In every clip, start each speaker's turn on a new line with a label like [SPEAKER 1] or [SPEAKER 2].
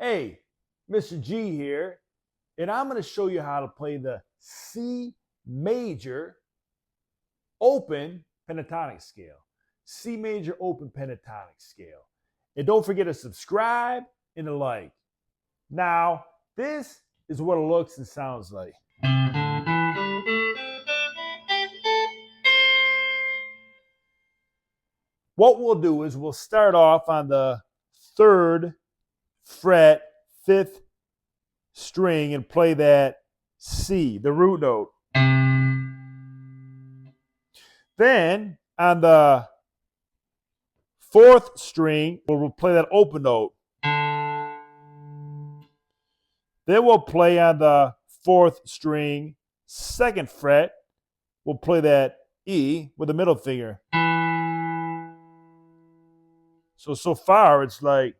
[SPEAKER 1] Hey, Mr. G here, and I'm going to show you how to play the C Major Open Pentatonic Scale. C Major Open Pentatonic Scale. And don't forget to subscribe and to like. Now, this is what it looks and sounds like. What we'll do is we'll start off on the 3rd fret, 5th string, and play that C, the root note. Then on the 4th string, we'll play that open note. Then we'll play on the 4th string, 2nd fret, we'll play that E with the middle finger. So far it's like.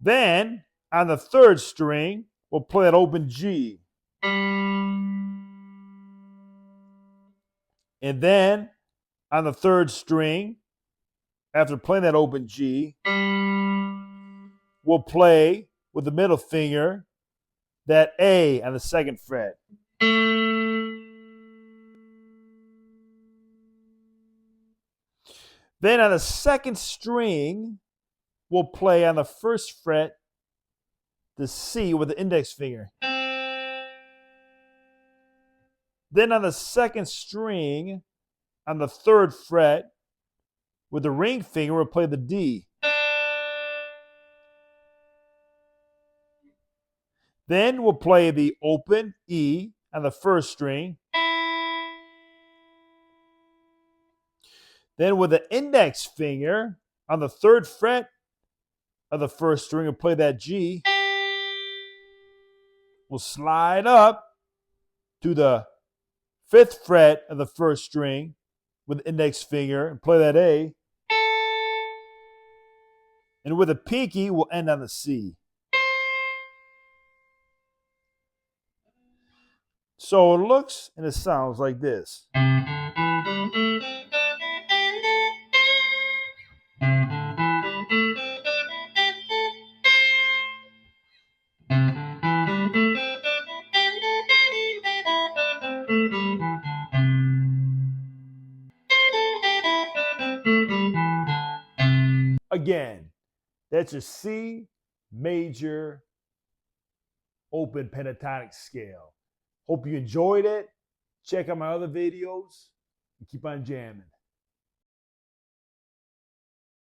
[SPEAKER 1] Then on the 3rd string, we'll play that open G. And then on the 3rd string, after playing that open G, we'll play with the middle finger that A on the 2nd fret. Then on the 2nd string, we'll play on the 1st fret the C with the index finger. Then on the 2nd string, on the 3rd fret, with the ring finger, we'll play the D. Then we'll play the open E on the 1st string. Then with the index finger on the 3rd fret of the 1st string, we'll play that G. We'll slide up to the 5th fret of the 1st string with the index finger and play that A. And with a pinky, we'll end on the C. So it looks and it sounds like this. Again, that's a C Major Open Pentatonic Scale. Hope you enjoyed it. Check out my other videos and keep on jamming.